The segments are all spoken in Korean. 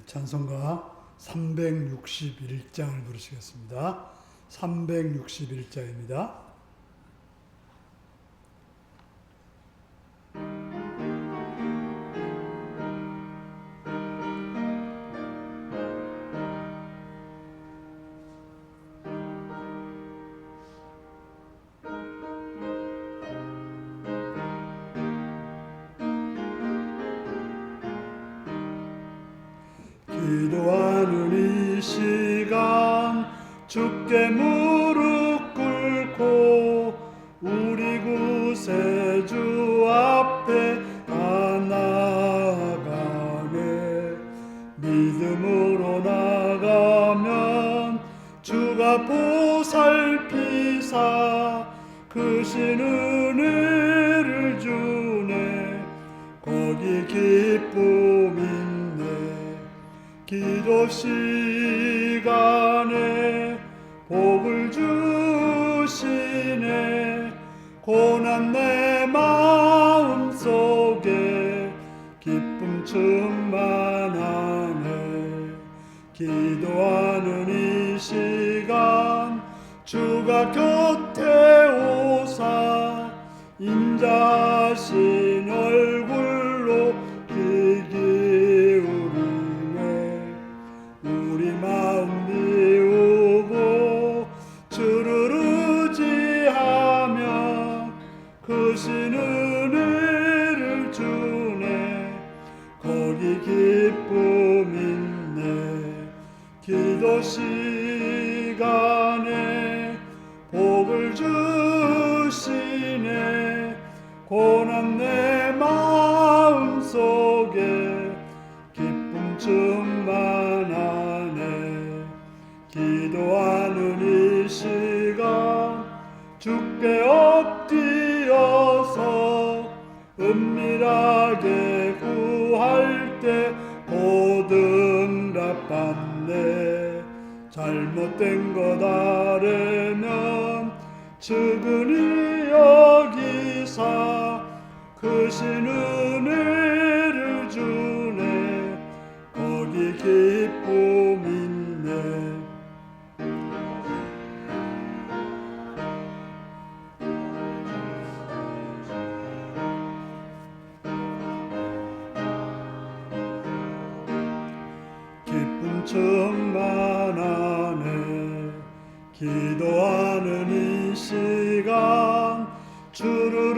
찬송가 361장을 부르시겠습니다. 361장입니다. 기도하는 이 시간 주께 무릎 꿇고 우리 구세주 앞에 다 나아가네. 믿음으로 나가면 주가 보살피사 크신 은혜를 주네. 거기 기쁨 있네. 기도 시간에 복을 주시네. 고난 내 마음 속에 기쁨 충만하네. 기도하는 이 시간 주가 곁에 오사 인자하신 얼굴로 귀 기울이네. 우리 마음 비우고 주를 의지하며 크신 은혜를 주네. 거기 기쁨 있네. 기도 시간에 복을 주시네. 고난 내 마음 속에 기쁨 충만하네. 기도하는 이 시간 주께 엎드려서 은밀하게 구할 때 고등답받네. 잘못된 것 아뢰면 측은히 여기사 크신 은혜를 주네. 거기 기쁨 있네. 기쁨 충만하네. 기도하는 이 시간 주를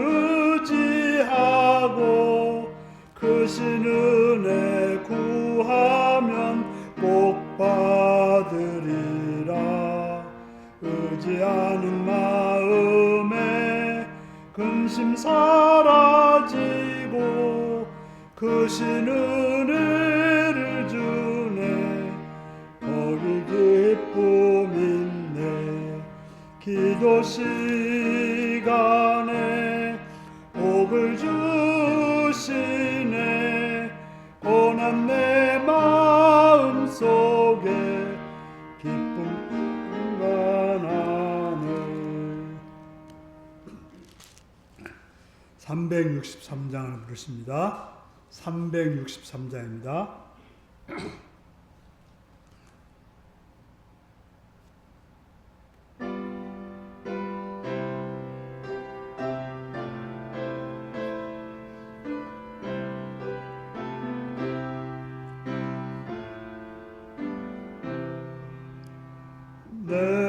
의지하고 크신 은혜 구하면 복 받으리라. 의지하는 마음에 근심 사라지고 크신 은혜를 주네. 거기 기쁨 있네. 기도 시간에 복을 주시네. 고난 내 마음 속에 기쁨 충만하네. 363장을 부르십니다. 363장입니다.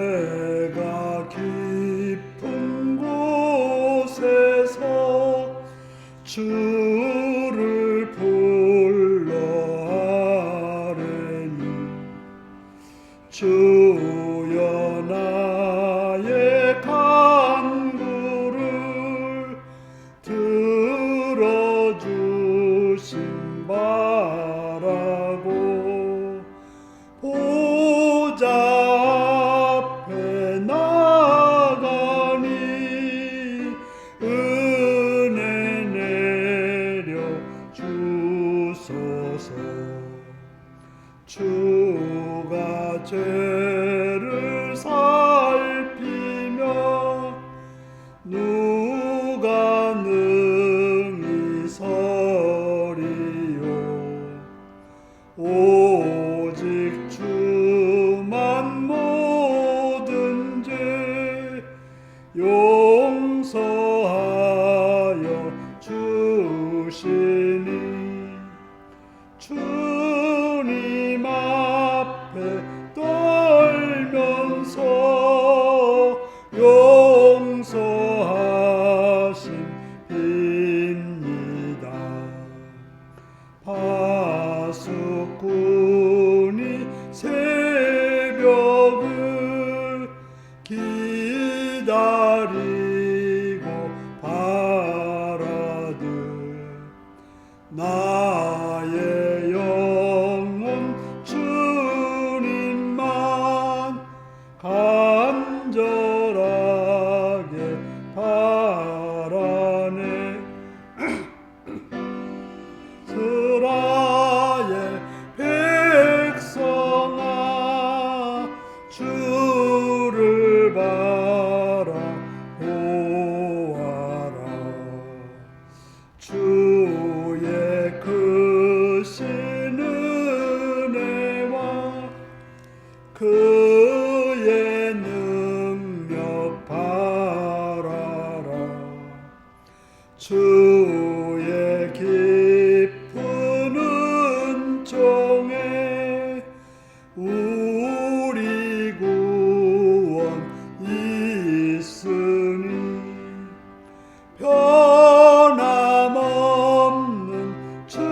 내가 깊은 곳에서 주를 불러 아뢰니 주여 나의 간구를 들어주신 바라고 보자 앞에 나가니 은혜 내려 주소서. 주가 죄를 살피며 누가 능히 서리요. 오직 주만 모든 죄 용서하여 주시니 주님 앞에 떨면서 용서하심 빕니다. 파수꾼이 새벽을 기다리고 바라듯 나의 영혼 주님만 간절하게 바라네. 스라엘 백성아 주를 바라보아라. 주의 크신 은혜와 그의 능력 바라라. 주의 깊은 은총에 우리 구원 있으니 변함없는 주님만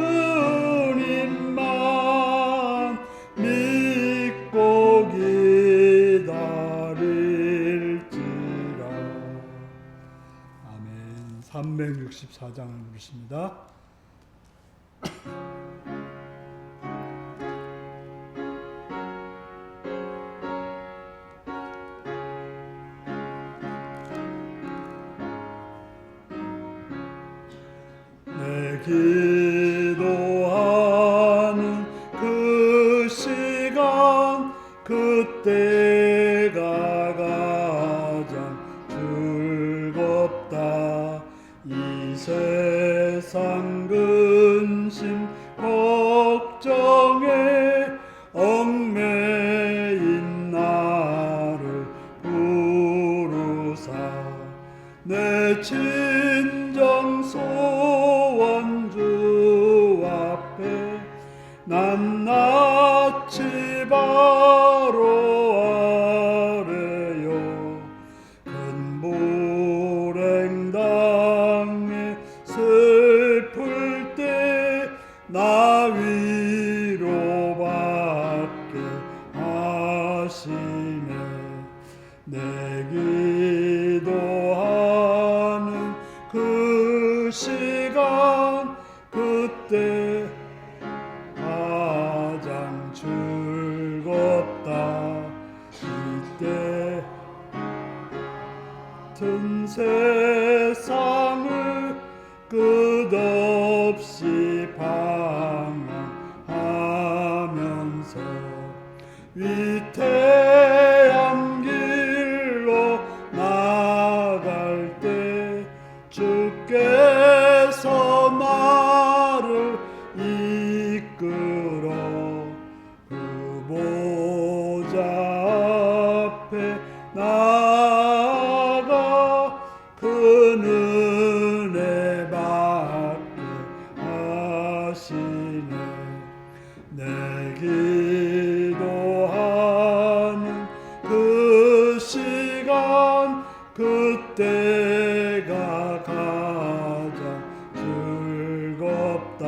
믿고 기다릴지라. 아멘. 364장을 부르십니다. 내 기도하는 그 시간 그때가 가장 즐겁다. 이 세상 근심 걱정에 얽매인 나를 부르사 내 진정 소원 주 앞에 낱낱이 바로 아래요. 큰 불행 당해 슬플 때 나 위로받게 하시네. 내 기도하는 그 시간 그때 가장 즐겁다. 이때 같은 세상을 끝없이 방황하면서 위태한 길로 나갈 때 주께서 나를 이끌어 그 보좌 앞에 나아가 그 은혜 받게 하시네. 내 기도하는 그 시간 그때가 가장 즐겁다.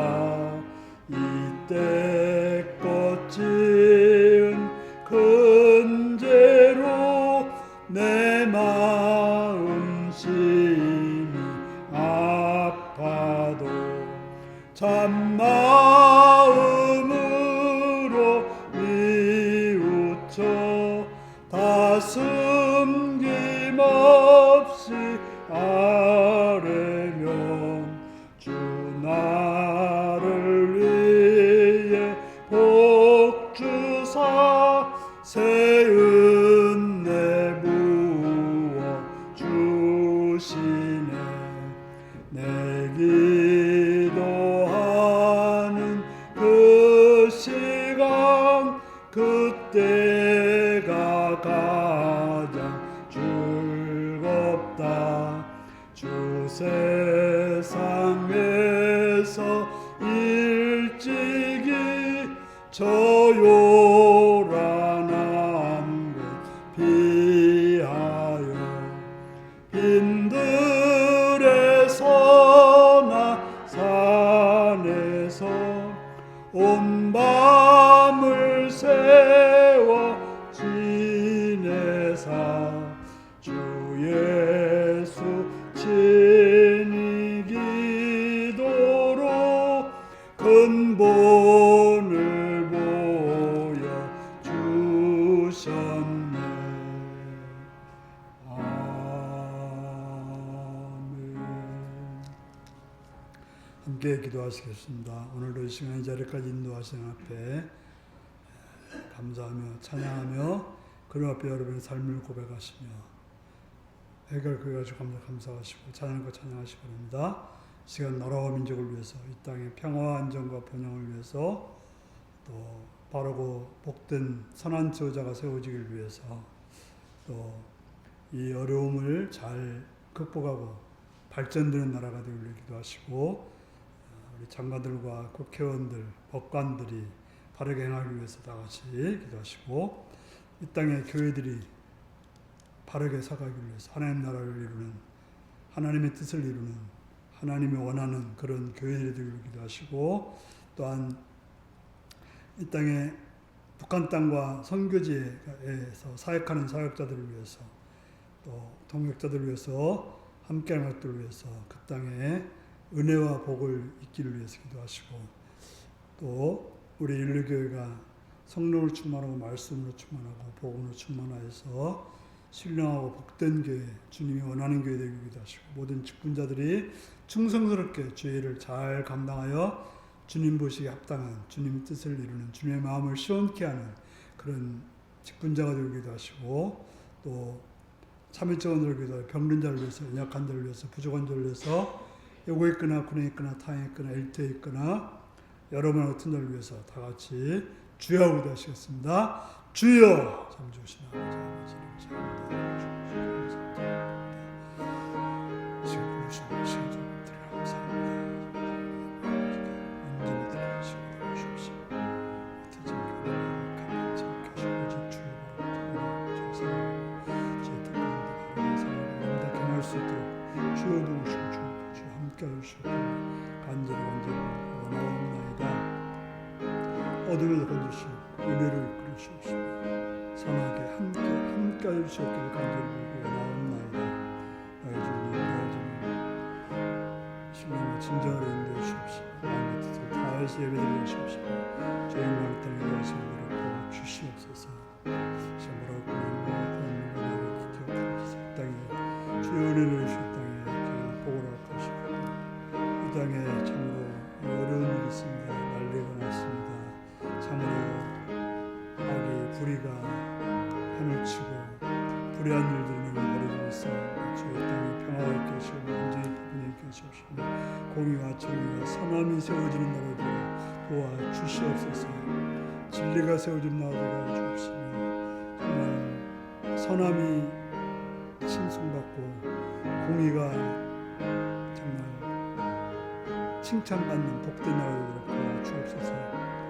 이때껏 지은 근죄로 내 마음 심히 아파도 참마음으로 뉘우쳐 다슴 김없이 아뢰면 주 나를 위해 그때가 가장 즐겁다. 주 세상에서 일찍이 저 요란한 곳 피하여 빈들에서나 산에서 온 밤을 세워 지내사 주 예수 친히 기도로 근본을 보여주셨네. 아멘. 함께 기도하시겠습니다. 오늘도 이 시간 이 자리까지 인도하신 앞에 감사하며 찬양하며 그런 앞에 여러분의 삶을 고백하시며 해결 가지고 감사하시고 찬양과 찬양하시기 바랍니다. 시간 나라와 민족을 위해서 이 땅의 평화와 안정과 번영을 위해서 또 바르고 복된 선한 지도자가 세워지길 위해서 또 이 어려움을 잘 극복하고 발전되는 나라가 되기를 기도하시고 우리 장관들과 국회의원들, 법관들이 바르게 행하기 위해서 다 같이 기도하시고 이 땅의 교회들이 바르게 서가기 위해서 하나님 나라를 이루는 하나님의 뜻을 이루는 하나님이 원하는 그런 교회들이 되기를 기도하시고 또한 이 땅에 북한 땅과 선교지에서 사역하는 사역자들을 위해서 또 동역자들을 위해서 함께하는 것들을 위해서 그 땅에 은혜와 복을 있기를 위해서 기도하시고 또 우리 인류교회가 성령을 충만하고 말씀으로 충만하고 복음으로 충만하여서 신령하고 복된 교회, 주님이 원하는 교회 되기를 기도하시고 모든 직분자들이 충성스럽게 주의 일을 잘 감당하여 주님 보시기에 합당한 주님의 뜻을 이루는 주님의 마음을 시원케 하는 그런 직분자가 되기를 기도하시고 또 참여자원들을 위해서 병든 자를 위해서 연약한 자를 위해서 부족한 자를 위해서 요구에 있거나 군에 있거나 타에 있거나 일터에 있거나 여러분 같은 자를 위해서 다 같이 주여 기도하시겠습니다. 주여 참 주시나 아버지 지금 부르시는 신들을 감사합니다. 온전히 들으시고 주십시오. 어떻게 교회를 지켜주시고 주여 제 특권들 사랑을 경할 수 있도록 주여 도우시고 주여 함께 하시고 간절히 원하옵나이다. 어둠에서 건져주시고 은혜를 그리시옵시고 선하게 함께 하시옵기를 간절히 원하옵나이다. 나의 주님 신령과 진정으로 인도해 주시옵시고 마음의 뜻을 다해서 예배드려 주시옵시고 저희 영광을 땅에 대해서 예배를 주시옵소서. 참으로 땅에 주의 은혜를 주신 땅에 복을 하시고 이 땅에 참으로 어려운 일이 있습니다. 난리가 났습니다. 참으로 악이 불의가 하늘 치고 불의한 일들이 너무 벌어지고 있어 주의 땅에 평화가 있게 하시고 온전히 부분이 있게 하시옵시고 공의와 정의와 선함이 세워지는 나라로 도와주시옵소서. 진리가 세워지는 나라로 도와주옵시며 정말 선함이 칭송받고 공의가 정말 칭찬받는 복된 나라로 도와주옵소서.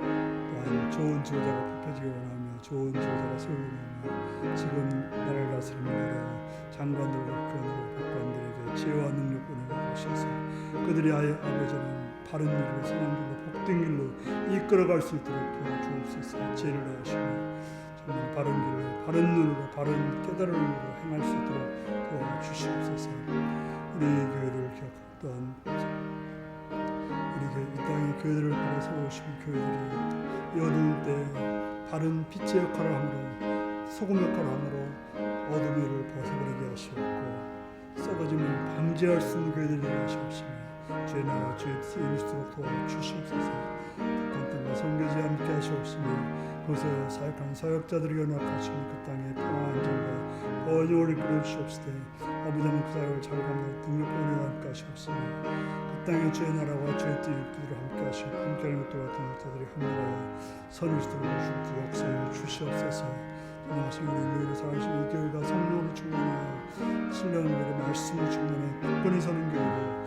또한 좋은 지도자가 뽑혀지기 원하며 좋은 지도자가 세우기 원하며 지금 나라를 다스리는 나라 장관들과 국회의원들 법관들에게 지혜와 능력을 주셔서 그들이 아버지는 바른 길로 선한 길로 복된 길로 이끌어갈 수 있도록 도와주옵소서. 지혜를 하시며 정말 바른 길로 바른 눈으로 바른 깨달음으로 행할 수 있도록 도와주시옵소서. 우리 교회를 기억했던 이 땅의 교회들을 바로 세우신 교회들이 이 어두운 때에 바른 빛의 역할을 함으로 소금 역할을 함으로 어둠을 벗어버리게 하시옵고 썩어짐을 방지할 수 있는 교회들이 하시옵시며 주의 나라 주의 뜻을 이룰 수 있도록 도와주시옵소서. 북한 땅과 선교지에 함께 하시옵시며 그것을 사역하는 사역자들이 연합하시며 그 땅의 평화 안정과 번영을 이끌어 주시옵시되 아버지 하나님 그 사역을 잘 감당하고 능력과 은혜와 함께 하시옵시며 그 땅에 주의 나라와 주의 뜻을 함께 하시고 함께하는 것과 같은 자들이 합력하여 선을 이루어 역사에 주시옵소서. 하나님 우리 사랑하신 이 교회가 성령으로 충만하여 신령하게 말씀을 충만해 굳건히 서는 교회로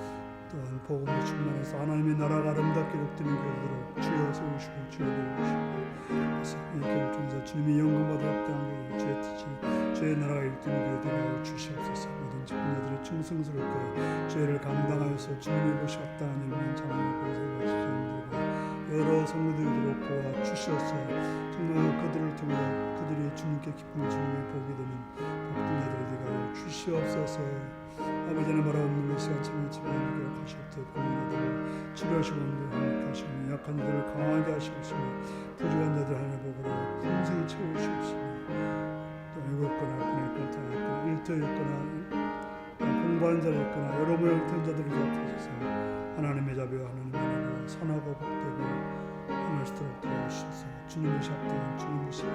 또한 복음으로 충만해서 하나님의 나라가 아름답게 이룩되는 교회로 주여 세우시고 주여 이루시고 그래서 이 교회를 통해서 주님이 영광받아 합당한 교회 주의 뜻이 주의 나라가 이룩되는 교회들을 주시옵소서. 모든 직분자들이 충성스럽게 죄를 감당하여서 주님의 보시 합당한 일만 장하고 세워주시는 여러 성도들을 도와 주시옵소서. 정말 그들을 통해 그들이 주님께 기쁨을 주님의 복이 되는 복된 자들이 되게 하여 주시옵소서. 아버지 하나님 바라옵는 이 시간 참여 집안을 기억하시옵소서. 고민자들을 치료하시고 함께하시고 약한 자들을 강하게 하시옵시고 부족한 자들 하나님 복으로 풍성히 채우시옵시고 또 외롭거나 보냈거나 당했거나 일터였거나 공부한 자였거나 여러 모양 된 자들을 기억하셔서 하나님의 자비와 하나님의 나라가 선하고 복되고 하늘 수도록 도와주셔서 주님의 합당한 주님의 시에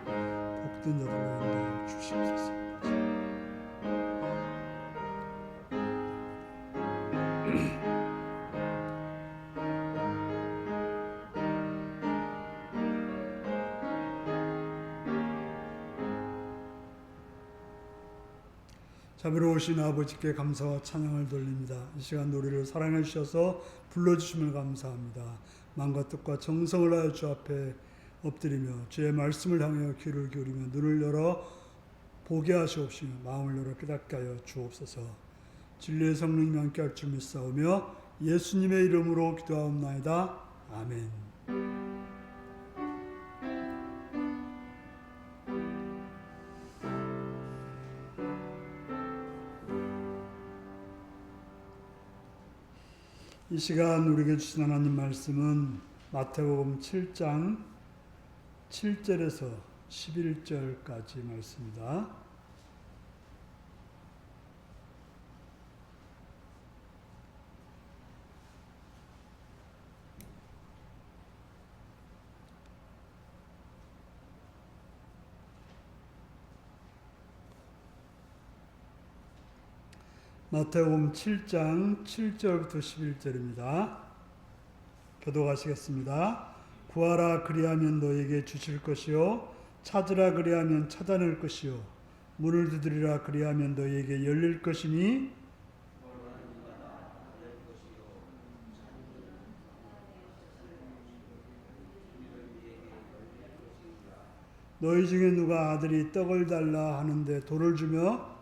복된 자들로 인도하여 주시옵소서. 자비로우신 아버지께 감사와 찬양을 돌립니다. 이 시간 우리를 사랑해 주셔서 불러주심을 감사합니다. 마음과 뜻과 정성을 하여 주 앞에 엎드리며 주의 말씀을 향하여 귀를 기울이며 눈을 열어 보게 하시옵시며 마음을 열어 깨닫게 하여 주옵소서. 진리의 성령님이 함께할 줄 믿사오며 예수님의 이름으로 기도하옵나이다. 아멘. 이 시간 우리에게 주신 하나님 말씀은 마태복음 7장 7절에서 11절까지 말씀입니다. 마태복음 7장 7절부터 11절입니다. 교독하시겠습니다. 구하라 그리하면 너에게 주실 것이요 찾으라 그리하면 찾아낼 것이요 문을 두드리라 그리하면 너에게 열릴 것이니 너희 중에 누가 아들이 떡을 달라 하는데 돌을 주며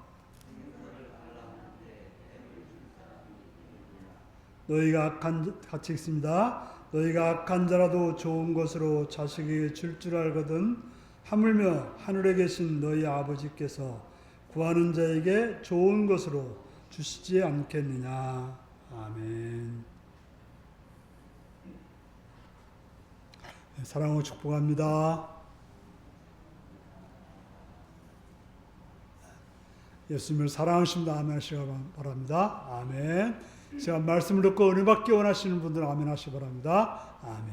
너희가 악한 같이 읽습니다. 너희가 악한 자라도 좋은 것으로 자식에게 줄 줄 알거든 하물며 하늘에 계신 너희 아버지께서 구하는 자에게 좋은 것으로 주시지 않겠느냐. 아멘. 사랑으로 축복합니다. 예수님을 사랑하십니다. 아멘 하시기 바랍니다. 아멘. 제가 말씀을 듣고 은혜 받기 원하시는 분들은 아멘 하시기 바랍니다. 아멘.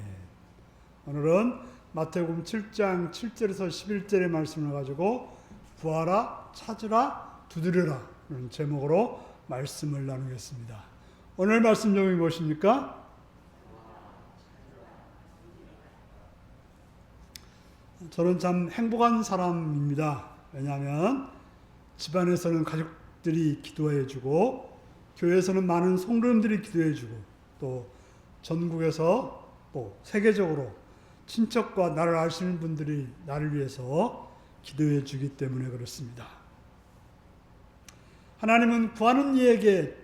오늘은 마태복음 7장 7절에서 11절의 말씀을 가지고 구하라, 찾으라, 두드려라 라는 제목으로 말씀을 나누겠습니다. 오늘 말씀 제목이 무엇입니까? 저는 참 행복한 사람입니다. 왜냐하면 집안에서는 가족들이 기도해주고 교회에서는 많은 성도님들이 기도해주고 또 전국에서 또 세계적으로 친척과 나를 아시는 분들이 나를 위해서 기도해주기 때문에 그렇습니다. 하나님은 구하는 이에게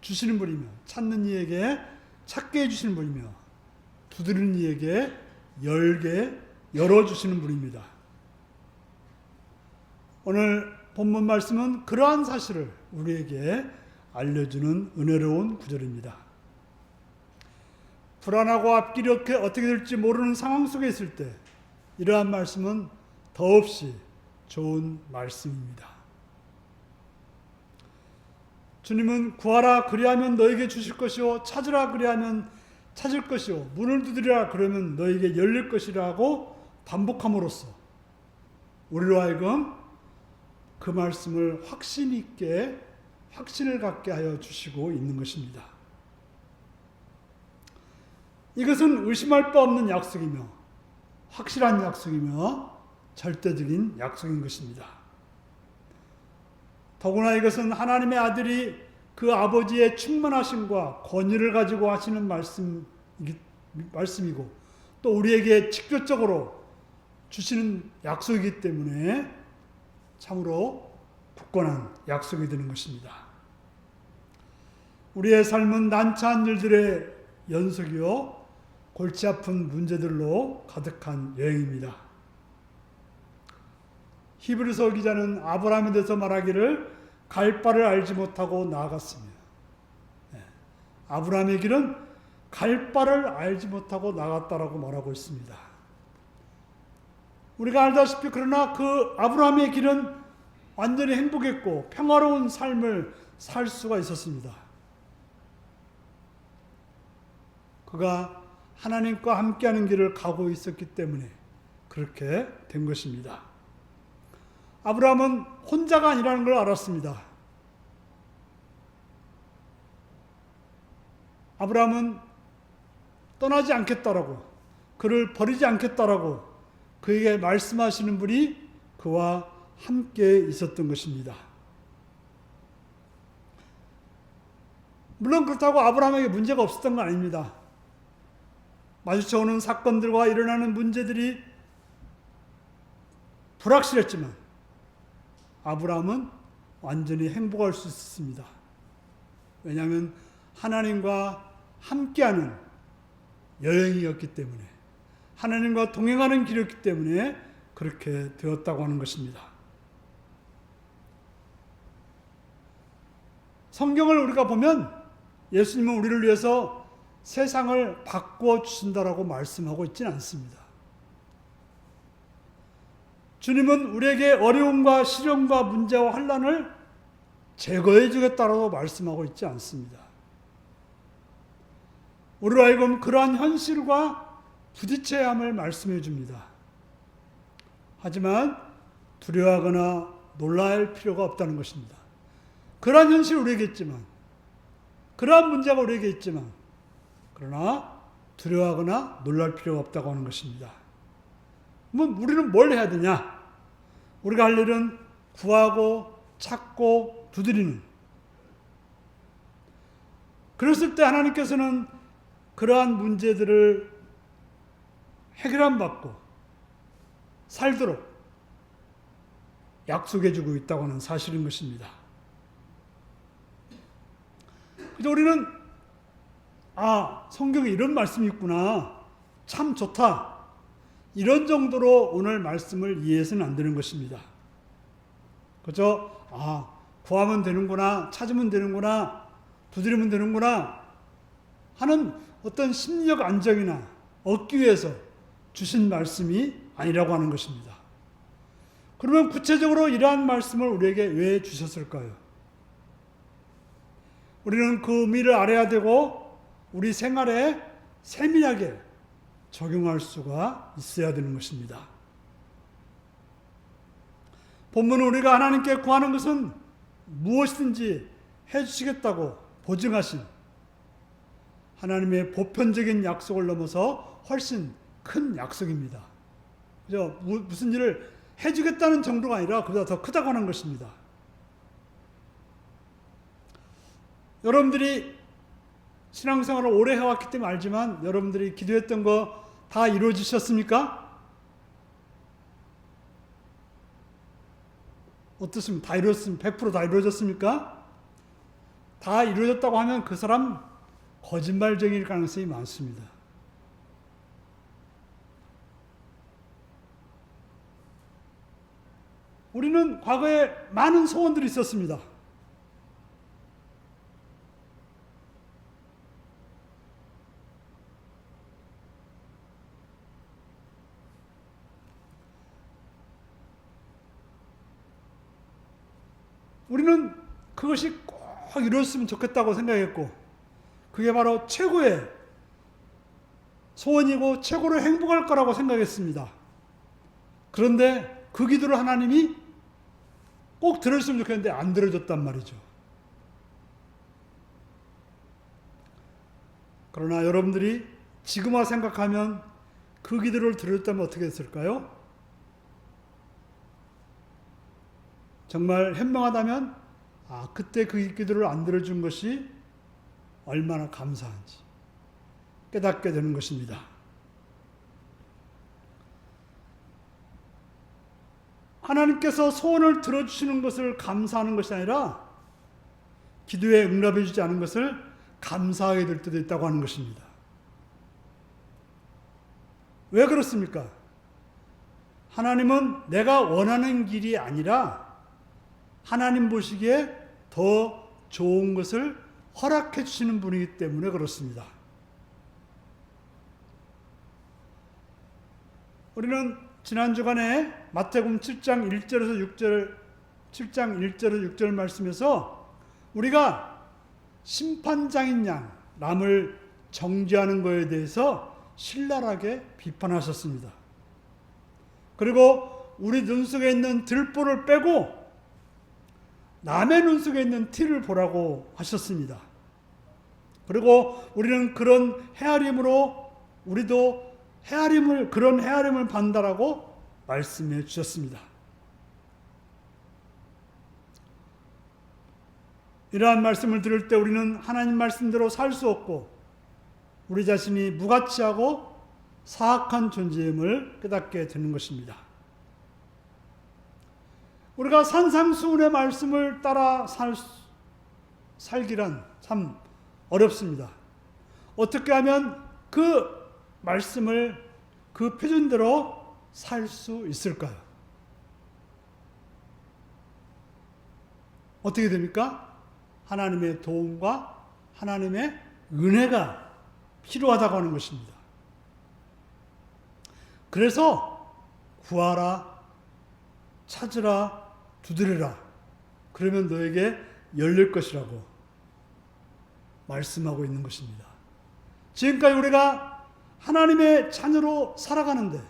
주시는 분이며 찾는 이에게 찾게 해주시는 분이며 두드리는 이에게 열게 열어주시는 분입니다. 오늘 본문 말씀은 그러한 사실을 우리에게 알려주는 은혜로운 구절입니다. 불안하고 앞길이 어떻게 될지 모르는 상황 속에 있을 때 이러한 말씀은 더없이 좋은 말씀입니다. 주님은 구하라 그리하면 너에게 주실 것이요 찾으라 그리하면 찾을 것이요 문을 두드리라 그러면 너에게 열릴 것이라고 반복함으로써 우리로 하여금 그 말씀을 확신 있게 확신을 갖게 하여 주시고 있는 것입니다. 이것은 의심할 바 없는 약속이며 확실한 약속이며 절대적인 약속인 것입니다. 더구나 이것은 하나님의 아들이 그 아버지의 충만하심과 권위를 가지고 하시는 말씀이고 또 우리에게 직접적으로 주시는 약속이기 때문에 참으로 굳건한 약속이 되는 것입니다. 우리의 삶은 난처한 일들의 연속이요 골치 아픈 문제들로 가득한 여행입니다. 히브리서 기자는 아브라함에 대해서 말하기를 갈 바를 알지 못하고 나아갔습니다. 아브라함의 길은 갈 바를 알지 못하고 나갔다라고 말하고 있습니다. 우리가 알다시피 그러나 그 아브라함의 길은 완전히 행복했고 평화로운 삶을 살 수가 있었습니다. 그가 하나님과 함께하는 길을 가고 있었기 때문에 그렇게 된 것입니다. 아브라함은 혼자가 아니라는 걸 알았습니다. 아브라함은 떠나지 않겠다라고, 그를 버리지 않겠다라고 그에게 말씀하시는 분이 그와 함께 있었던 것입니다. 물론 그렇다고 아브라함에게 문제가 없었던 건 아닙니다. 마주쳐오는 사건들과 일어나는 문제들이 불확실했지만 아브라함은 완전히 행복할 수 있었습니다. 왜냐하면 하나님과 함께하는 여행이었기 때문에, 하나님과 동행하는 길이었기 때문에 그렇게 되었다고 하는 것입니다. 성경을 우리가 보면 예수님은 우리를 위해서 세상을 바꾸어 주신다라고 말씀하고 있지는 않습니다. 주님은 우리에게 어려움과 시련과 문제와 환난을 제거해 주겠다라고 말씀하고 있지 않습니다. 우리로 하여금 그러한 현실과 부딪혀야 함을 말씀해 줍니다. 하지만 두려워하거나 놀랄 필요가 없다는 것입니다. 그러한 현실이 우리에게 있지만, 그러한 문제가 우리에게 있지만, 그러나 두려워하거나 놀랄 필요가 없다고 하는 것입니다. 그럼 우리는 뭘 해야 되냐? 우리가 할 일은 구하고 찾고 두드리는. 그랬을 때 하나님께서는 그러한 문제들을 해결함 받고 살도록 약속해 주고 있다고 하는 사실인 것입니다. 그래서 우리는 성경에 이런 말씀이 있구나. 참 좋다. 이런 정도로 오늘 말씀을 이해해서는 안 되는 것입니다. 그죠? 구하면 되는구나, 찾으면 되는구나, 두드리면 되는구나 하는 어떤 심리적 안정이나 얻기 위해서 주신 말씀이 아니라고 하는 것입니다. 그러면 구체적으로 이러한 말씀을 우리에게 왜 주셨을까요? 우리는 그 의미를 알아야 되고 우리 생활에 세밀하게 적용할 수가 있어야 되는 것입니다. 본문은 우리가 하나님께 구하는 것은 무엇이든지 해주시겠다고 보증하신 하나님의 보편적인 약속을 넘어서 훨씬 큰 약속입니다. 그죠? 무슨 일을 해주겠다는 정도가 아니라 그보다 더 크다고 하는 것입니다. 여러분들이 신앙생활을 오래 해왔기 때문에 알지만 여러분들이 기도했던 거 다 이루어지셨습니까? 어떻습니까? 다 이루어졌습니까? 100% 다 이루어졌습니까? 다 이루어졌다고 하면 그 사람 거짓말쟁이일 가능성이 많습니다. 우리는 과거에 많은 소원들이 있었습니다. 우리는 그것이 꼭 이루어졌으면 좋겠다고 생각했고 그게 바로 최고의 소원이고 최고로 행복할 거라고 생각했습니다. 그런데 그 기도를 하나님이 꼭 들었으면 좋겠는데 안 들어줬단 말이죠. 그러나 여러분들이 지금 와 생각하면 그 기도를 들었다면 어떻게 됐을까요? 정말 현명하다면 그때 그 기도를 안 들어준 것이 얼마나 감사한지 깨닫게 되는 것입니다. 하나님께서 소원을 들어주시는 것을 감사하는 것이 아니라 기도에 응답해 주지 않은 것을 감사하게 될 때도 있다고 하는 것입니다. 왜 그렇습니까? 하나님은 내가 원하는 길이 아니라 하나님 보시기에 더 좋은 것을 허락해 주시는 분이기 때문에 그렇습니다. 우리는 지난 주간에 마태복음 7장 1절에서 6절, 7장 1절에서 6절 말씀에서 우리가 심판장인 양, 남을 정죄하는 것에 대해서 신랄하게 비판하셨습니다. 그리고 우리 눈 속에 있는 들보를 빼고 남의 눈 속에 있는 티를 보라고 하셨습니다. 그리고 우리는 그런 헤아림으로 우리도 그런 헤아림을 받는다라고 말씀해 주셨습니다. 이러한 말씀을 들을 때 우리는 하나님 말씀대로 살 수 없고 우리 자신이 무가치하고 사악한 존재임을 깨닫게 되는 것입니다. 우리가 산상수훈의 말씀을 따라 살기란 참 어렵습니다. 어떻게 하면 그 말씀을 그 표준대로 살 수 있을까요? 어떻게 됩니까? 하나님의 도움과 하나님의 은혜가 필요하다고 하는 것입니다. 그래서 구하라, 찾으라, 두드리라. 그러면 너에게 열릴 것이라고 말씀하고 있는 것입니다. 지금까지 우리가 하나님의 자녀로 살아가는데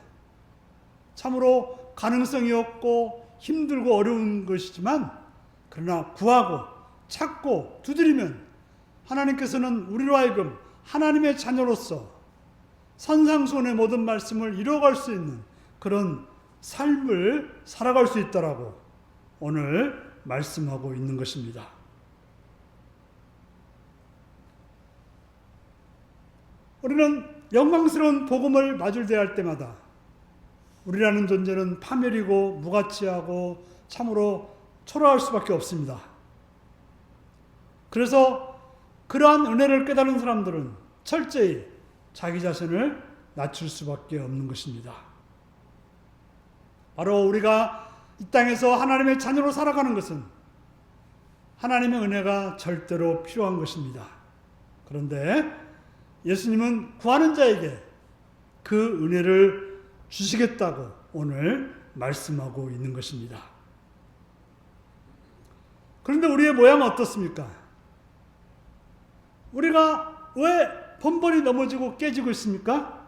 참으로 가능성이 없고 힘들고 어려운 것이지만 그러나 구하고 찾고 두드리면 하나님께서는 우리로 하여금 하나님의 자녀로서 산상수훈의 모든 말씀을 이뤄갈 수 있는 그런 삶을 살아갈 수 있다라고 오늘 말씀하고 있는 것입니다. 우리는 영광스러운 복음을 마주대할 때마다 우리라는 존재는 파멸이고 무가치하고 참으로 초라할 수밖에 없습니다. 그래서 그러한 은혜를 깨달은 사람들은 철저히 자기 자신을 낮출 수밖에 없는 것입니다. 바로 우리가 이 땅에서 하나님의 자녀로 살아가는 것은 하나님의 은혜가 절대로 필요한 것입니다. 그런데 예수님은 구하는 자에게 그 은혜를 주시겠다고 오늘 말씀하고 있는 것입니다. 그런데 우리의 모양은 어떻습니까? 우리가 왜 번번이 넘어지고 깨지고 있습니까?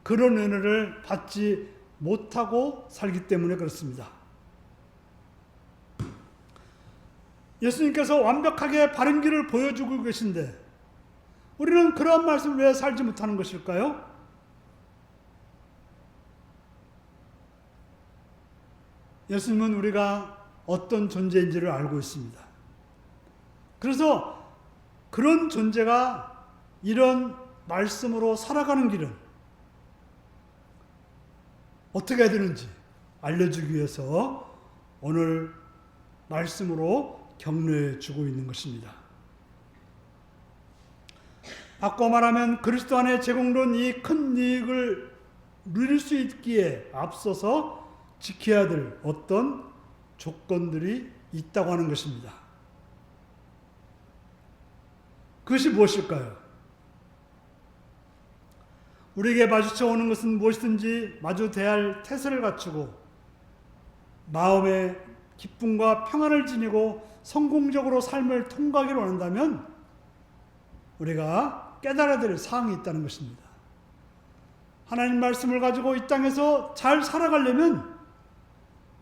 그런 은혜를 받지 못하고 살기 때문에 그렇습니다. 예수님께서 완벽하게 바른 길을 보여주고 계신데 우리는 그러한 말씀을 왜 살지 못하는 것일까요? 예수님은 우리가 어떤 존재인지를 알고 있습니다. 그래서 그런 존재가 이런 말씀으로 살아가는 길은 어떻게 해야 되는지 알려주기 위해서 오늘 말씀으로 격려해 주고 있는 것입니다. 바꿔 말하면 그리스도 안에 제공된 이 큰 이익을 누릴 수 있기에 앞서서 지켜야 될 어떤 조건들이 있다고 하는 것입니다. 그것이 무엇일까요? 우리에게 마주쳐 오는 것은 무엇이든지 마주 대할 태세를 갖추고 마음의 기쁨과 평안을 지니고 성공적으로 삶을 통과하기를 원한다면 우리가 깨달아야 될 사항이 있다는 것입니다. 하나님 말씀을 가지고 이 땅에서 잘 살아가려면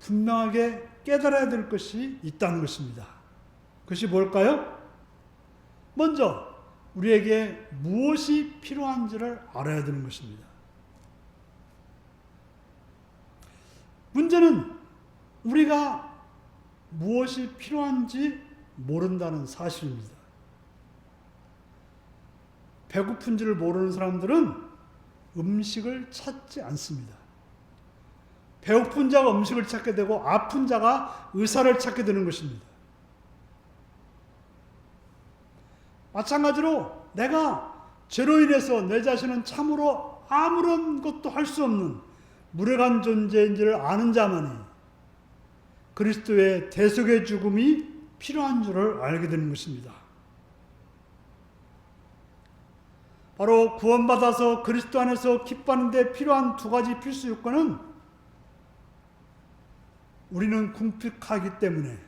분명하게 깨달아야 될 것이 있다는 것입니다. 그것이 뭘까요? 먼저 우리에게 무엇이 필요한지를 알아야 되는 것입니다. 문제는 우리가 무엇이 필요한지 모른다는 사실입니다. 배고픈지를 모르는 사람들은 음식을 찾지 않습니다. 배고픈 자가 음식을 찾게 되고 아픈 자가 의사를 찾게 되는 것입니다. 마찬가지로 내가 죄로 인해서 내 자신은 참으로 아무런 것도 할 수 없는 무력한 존재인지를 아는 자만이 그리스도의 대속의 죽음이 필요한 줄을 알게 되는 것입니다. 바로 구원받아서 그리스도 안에서 기뻐하는 데 필요한 두 가지 필수 요건은 우리는 궁핍하기 때문에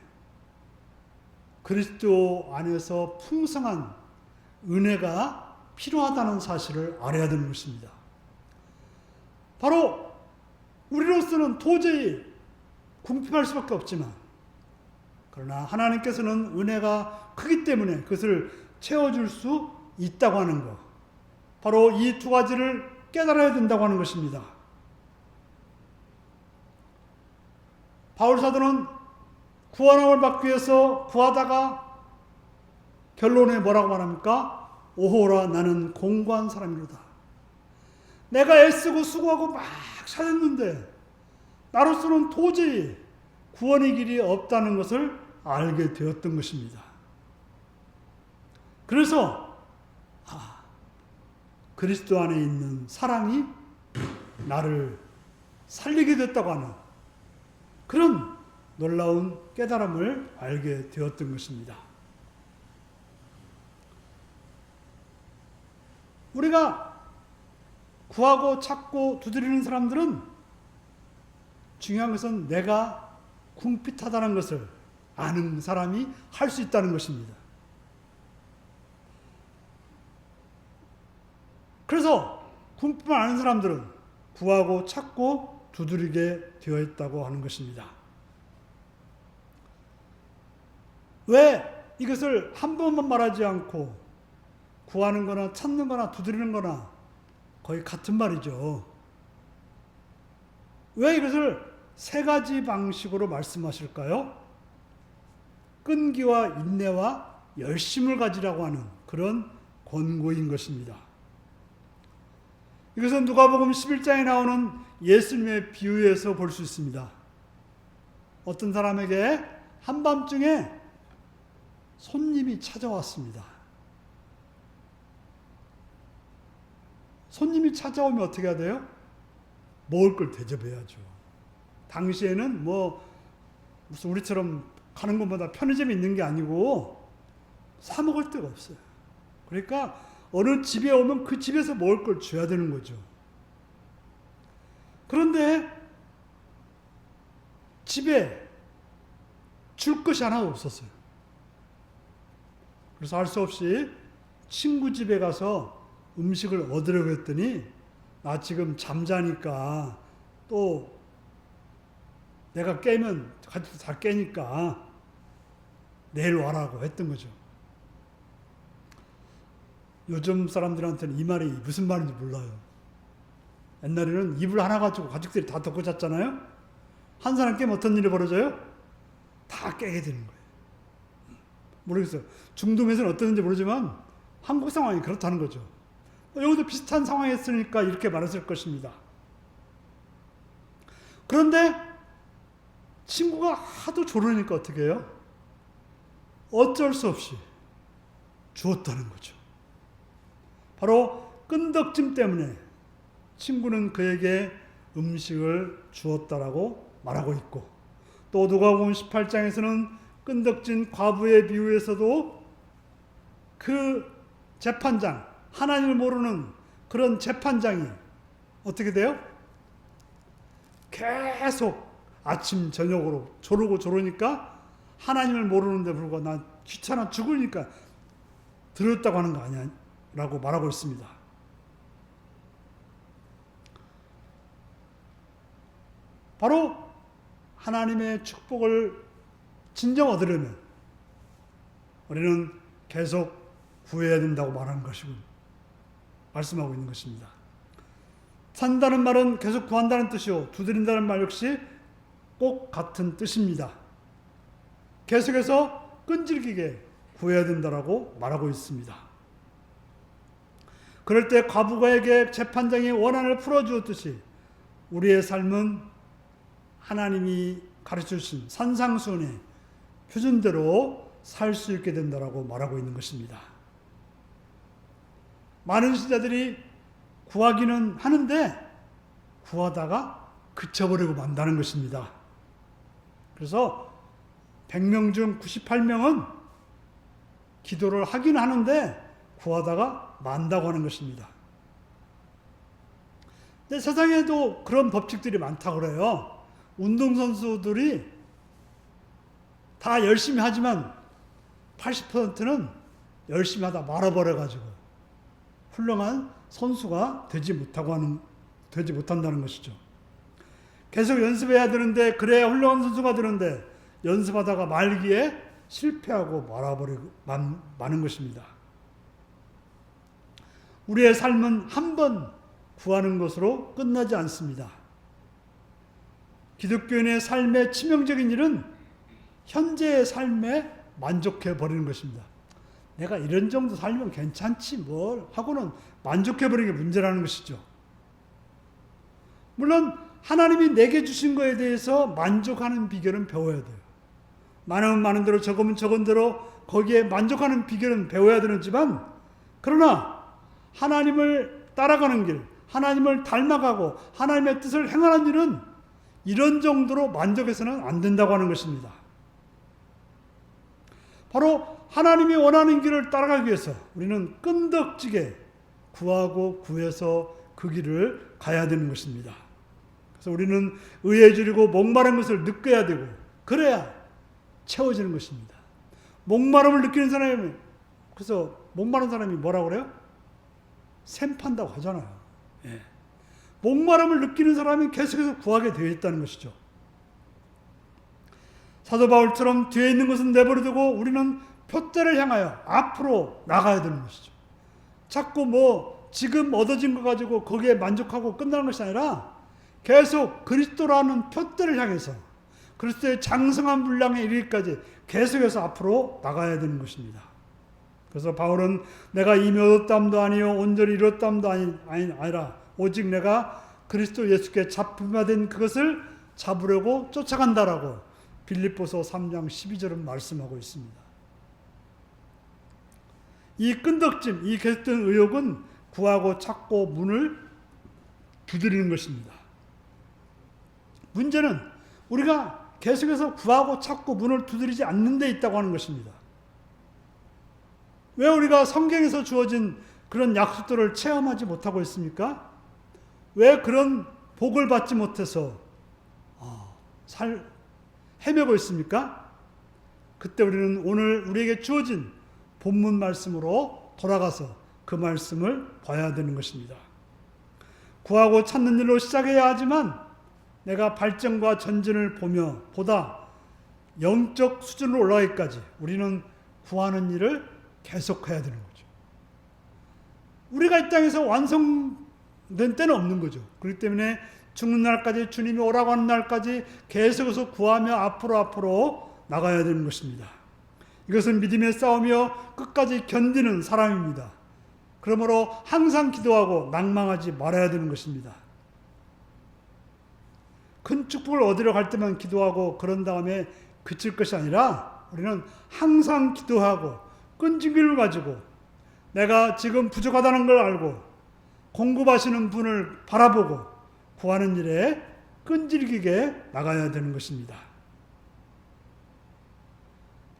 그리스도 안에서 풍성한 은혜가 필요하다는 사실을 알아야 되는 것입니다. 바로 우리로서는 도저히 궁핍할 수밖에 없지만 그러나 하나님께서는 은혜가 크기 때문에 그것을 채워줄 수 있다고 하는 것, 바로 이 두 가지를 깨달아야 된다고 하는 것입니다. 바울 사도는 구원함을 받기 위해서 구하다가 결론에 뭐라고 말합니까? 오호라 나는 공고한 사람이로다. 내가 애쓰고 수고하고 막 찾았는데 나로서는 도저히 구원의 길이 없다는 것을 알게 되었던 것입니다. 그래서 그리스도 안에 있는 사랑이 나를 살리게 됐다고 하는 그런 놀라운 깨달음을 알게 되었던 것입니다. 우리가 구하고 찾고 두드리는 사람들은 중요한 것은 내가 궁핍하다는 것을 아는 사람이 할 수 있다는 것입니다. 그래서 궁핍을 아는 사람들은 구하고 찾고 두드리게 되어 있다고 하는 것입니다. 왜 이것을 한 번만 말하지 않고 구하는 거나 찾는 거나 두드리는 거나 거의 같은 말이죠. 왜 이것을 세 가지 방식으로 말씀하실까요? 끈기와 인내와 열심을 가지라고 하는 그런 권고인 것입니다. 이것은 누가복음 11장에 나오는 예수님의 비유에서 볼 수 있습니다. 어떤 사람에게 한밤중에 손님이 찾아왔습니다. 손님이 찾아오면 어떻게 해야 돼요? 먹을 걸 대접해야죠. 당시에는 무슨 우리처럼 가는 곳마다 편의점이 있는 게 아니고 사 먹을 데가 없어요. 그러니까 어느 집에 오면 그 집에서 먹을 걸 줘야 되는 거죠. 그런데 집에 줄 것이 하나도 없었어요. 그래서 할 수 없이 친구 집에 가서 음식을 얻으려고 했더니 나 지금 잠자니까 또 내가 깨면 같이 다 깨니까 내일 와라고 했던 거죠. 요즘 사람들한테는 이 말이 무슨 말인지 몰라요. 옛날에는 이불 하나 가지고 가족들이 다 덮고 잤잖아요. 한 사람 깨면 어떤 일이 벌어져요? 다 깨게 되는 거예요. 모르겠어요. 중동에서는 어땠는지 모르지만 한국 상황이 그렇다는 거죠. 여기도 비슷한 상황이었으니까 이렇게 말했을 것입니다. 그런데 친구가 하도 조르니까 어떻게 해요? 어쩔 수 없이 주었다는 거죠. 바로 끈덕짐 때문에 친구는 그에게 음식을 주었다라고 말하고 있고, 또 누가복음 18장에서는 끈덕진 과부의 비유에서도 그 재판장, 하나님을 모르는 그런 재판장이 어떻게 돼요? 계속 아침 저녁으로 조르니까 하나님을 모르는데 불구하고 난 귀찮아 죽으니까 들었다고 하는 거 아니야? 라고 말하고 있습니다. 바로 하나님의 축복을 진정 얻으려면 우리는 계속 구해야 된다고 말하는 것이군. 말씀하고 있는 것입니다. 산다는 말은 계속 구한다는 뜻이요. 두드린다는 말 역시 꼭 같은 뜻입니다. 계속해서 끈질기게 구해야 된다라고 말하고 있습니다. 그럴 때 과부가에게 재판장이 원한을 풀어주었듯이 우리의 삶은 하나님이 가르쳐주신 산상수훈의 표준대로 살 수 있게 된다라고 말하고 있는 것입니다. 많은 신자들이 구하기는 하는데 구하다가 그쳐버리고 만다는 것입니다. 그래서 100명 중 98명은 기도를 하긴 하는데 구하다가 만다고 하는 것입니다. 근데 세상에도 그런 법칙들이 많다고 그래요. 운동선수들이 다 열심히 하지만 80%는 열심히 하다 말아버려가지고 훌륭한 선수가 되지 못한다는 것이죠. 계속 연습해야 되는데, 그래야 훌륭한 선수가 되는데, 연습하다가 말기에 실패하고 마는 것입니다. 우리의 삶은 한 번 구하는 것으로 끝나지 않습니다. 기독교인의 삶의 치명적인 일은 현재의 삶에 만족해 버리는 것입니다. 내가 이런 정도 살면 괜찮지 뭘 하고는 만족해 버리는 게 문제라는 것이죠. 물론 하나님이 내게 주신 것에 대해서 만족하는 비결은 배워야 돼요. 많으면 많은 대로 적으면 적은 대로 거기에 만족하는 비결은 배워야 되지만, 그러나 하나님을 따라가는 길, 하나님을 닮아가고 하나님의 뜻을 행하는 일은 이런 정도로 만족해서는 안 된다고 하는 것입니다. 바로 하나님이 원하는 길을 따라가기 위해서 우리는 끈덕지게 구하고 구해서 그 길을 가야 되는 것입니다. 그래서 우리는 의해지리고 목마른 것을 느껴야 되고, 그래야 채워지는 것입니다. 목마름을 느끼는 사람이, 그래서 목마른 사람이 뭐라고 그래요? 샘 판다고 하잖아요. 예. 목마름을 느끼는 사람이 계속해서 구하게 되어 있다는 것이죠. 사도 바울처럼 뒤에 있는 것은 내버려두고 우리는 표대를 향하여 앞으로 나가야 되는 것이죠. 자꾸 지금 얻어진 거 가지고 거기에 만족하고 끝나는 것이 아니라 계속 그리스도라는 표대를 향해서 그리스도의 장성한 분량에 이르기까지 계속해서 앞으로 나가야 되는 것입니다. 그래서 바울은 내가 이미 얻었담도 아니요 온전히 이뤘담도 아니라 오직 내가 그리스도 예수께 잡힌바된 그것을 잡으려고 쫓아간다라고 빌립보서 3장 12절은 말씀하고 있습니다. 이 끈덕짐, 이 계속된 의욕은 구하고 찾고 문을 두드리는 것입니다. 문제는 우리가 계속해서 구하고 찾고 문을 두드리지 않는 데 있다고 하는 것입니다. 왜 우리가 성경에서 주어진 그런 약속들을 체험하지 못하고 있습니까? 왜 그런 복을 받지 못해서 헤매고 있습니까? 그때 우리는 오늘 우리에게 주어진 본문 말씀으로 돌아가서 그 말씀을 봐야 되는 것입니다. 구하고 찾는 일로 시작해야 하지만 내가 발전과 전진을 보다 영적 수준으로 올라가기까지 우리는 구하는 일을 계속해야 되는 거죠. 우리가 이 땅에서 완성된 때는 없는 거죠. 그렇기 때문에 죽는 날까지, 주님이 오라고 하는 날까지 계속해서 구하며 앞으로 나가야 되는 것입니다. 이것은 믿음의 싸움이요 끝까지 견디는 사람입니다. 그러므로 항상 기도하고 낭망하지 말아야 되는 것입니다. 큰 축복을 얻으려 갈 때만 기도하고 그런 다음에 그칠 것이 아니라 우리는 항상 기도하고 끈질김을 가지고 내가 지금 부족하다는 걸 알고 공급하시는 분을 바라보고 구하는 일에 끈질기게 나가야 되는 것입니다.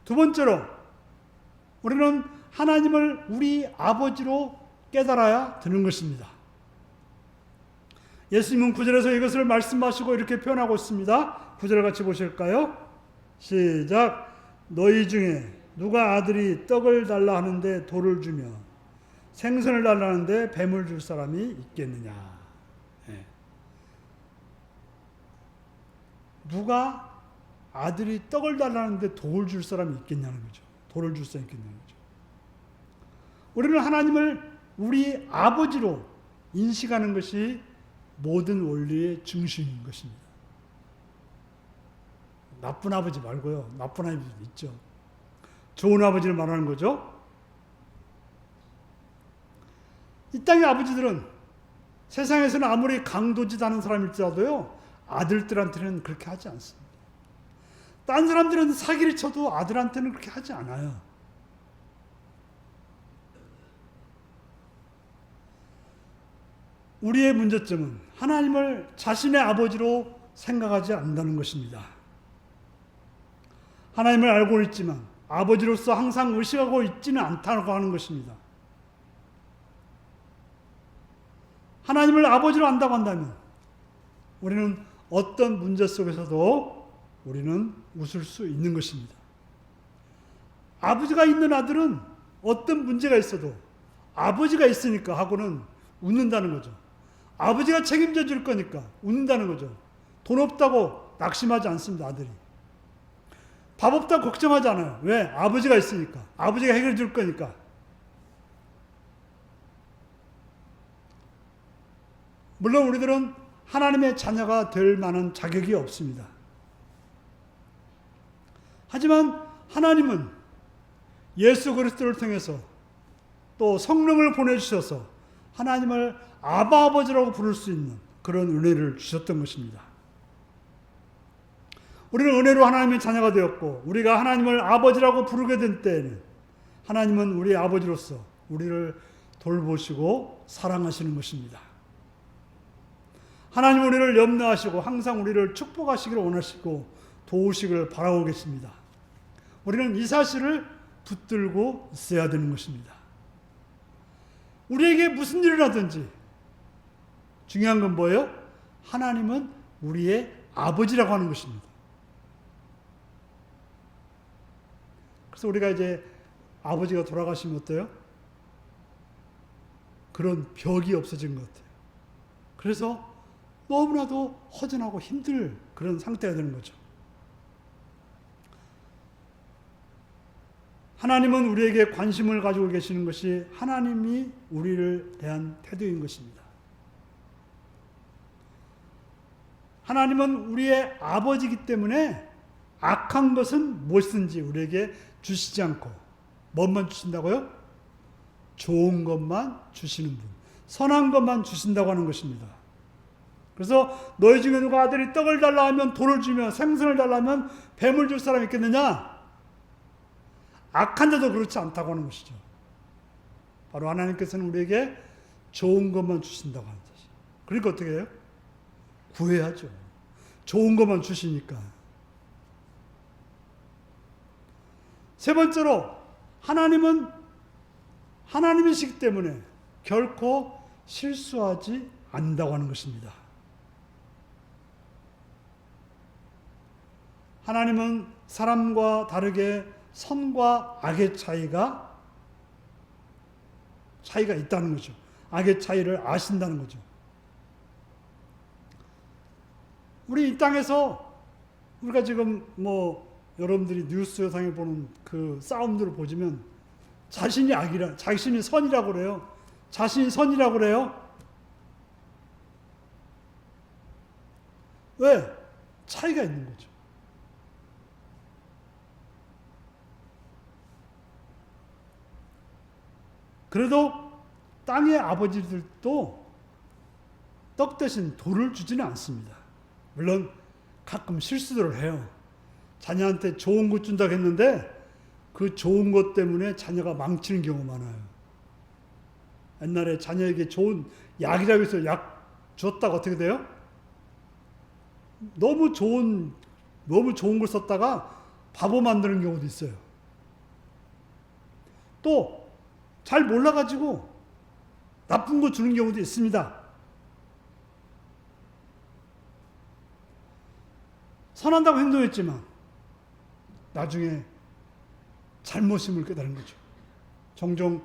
두 번째로 우리는 하나님을 우리 아버지로 깨달아야 되는 것입니다. 예수님은 9절에서 이것을 말씀하시고 이렇게 표현하고 있습니다. 9절 같이 보실까요? 시작. 너희 중에 누가 아들이 떡을 달라 하는데 돌을 주며 생선을 달라 하는데 뱀을 줄 사람이 있겠느냐. 네. 누가 아들이 떡을 달라 하는데 돌을 줄 사람이 있겠냐는 거죠. 돌을 줄 사람이 있겠냐는 거죠. 우리는 하나님을 우리 아버지로 인식하는 것이 모든 원리의 중심인 것입니다. 나쁜 아버지 말고요. 나쁜 아버지도 있죠. 좋은 아버지를 말하는 거죠. 이 땅의 아버지들은 세상에서는 아무리 강도짓하는 사람일지라도요, 아들들한테는 그렇게 하지 않습니다. 딴 사람들은 사기를 쳐도 아들한테는 그렇게 하지 않아요. 우리의 문제점은 하나님을 자신의 아버지로 생각하지 않는다는 것입니다. 하나님을 알고 있지만 아버지로서 항상 의식하고 있지는 않다고 하는 것입니다. 하나님을 아버지로 안다고 한다면 우리는 어떤 문제 속에서도 우리는 웃을 수 있는 것입니다. 아버지가 있는 아들은 어떤 문제가 있어도 아버지가 있으니까 하고는 웃는다는 거죠. 아버지가 책임져 줄 거니까 웃는다는 거죠. 돈 없다고 낙심하지 않습니다, 아들이. 밥 없다고 걱정하지 않아요. 왜? 아버지가 있으니까. 아버지가 해결해 줄 거니까. 물론 우리들은 하나님의 자녀가 될 만한 자격이 없습니다. 하지만 하나님은 예수 그리스도를 통해서 또 성령을 보내주셔서 하나님을 아바 아버지라고 부를 수 있는 그런 은혜를 주셨던 것입니다. 우리는 은혜로 하나님의 자녀가 되었고 우리가 하나님을 아버지라고 부르게 된 때에는 하나님은 우리 아버지로서 우리를 돌보시고 사랑하시는 것입니다. 하나님은 우리를 염려하시고 항상 우리를 축복하시기를 원하시고 도우시기를 바라고 계십니다. 우리는 이 사실을 붙들고 있어야 되는 것입니다. 우리에게 무슨 일을 하든지 중요한 건 뭐예요? 하나님은 우리의 아버지라고 하는 것입니다. 그래서 우리가 이제 아버지가 돌아가시면 어때요? 그런 벽이 없어진 것 같아요. 그래서 너무나도 허전하고 힘들 그런 상태가 되는 거죠. 하나님은 우리에게 관심을 가지고 계시는 것이 하나님이 우리를 대한 태도인 것입니다. 하나님은 우리의 아버지이기 때문에 악한 것은 무엇이든지 우리에게 주시지 않고 뭐만 주신다고요? 좋은 것만 주시는 분, 선한 것만 주신다고 하는 것입니다. 그래서 너희 중에 누가 아들이 떡을 달라 하면 돌을 주며 생선을 달라 하면 뱀을 줄 사람이 있겠느냐? 악한 자도 그렇지 않다고 하는 것이죠. 바로 하나님께서는 우리에게 좋은 것만 주신다고 하는 것이죠. 그러니까 어떻게 해요? 구해야죠. 좋은 것만 주시니까. 세 번째로 하나님은 하나님이시기 때문에 결코 실수하지 않는다고 하는 것입니다. 하나님은 사람과 다르게 선과 악의 차이가 있다는 거죠. 악의 차이를 아신다는 거죠. 우리 이 땅에서 우리가 지금 여러분들이 뉴스상에 보는 그 싸움들을 보시면 자신이 선이라고 그래요. 자신이 선이라고 그래요. 왜? 차이가 있는 거죠. 그래도 땅의 아버지들도 떡 대신 돌을 주지는 않습니다. 물론 가끔 실수를 해요. 자녀한테 좋은 것 준다고 했는데 그 좋은 것 때문에 자녀가 망치는 경우가 많아요. 옛날에 자녀에게 좋은 약이라고 해서 약 줬다가 어떻게 돼요? 너무 좋은 걸 썼다가 바보 만드는 경우도 있어요. 또 잘 몰라가지고 나쁜 거 주는 경우도 있습니다. 선한다고 행동했지만 나중에 잘못임을 깨달은 거죠. 종종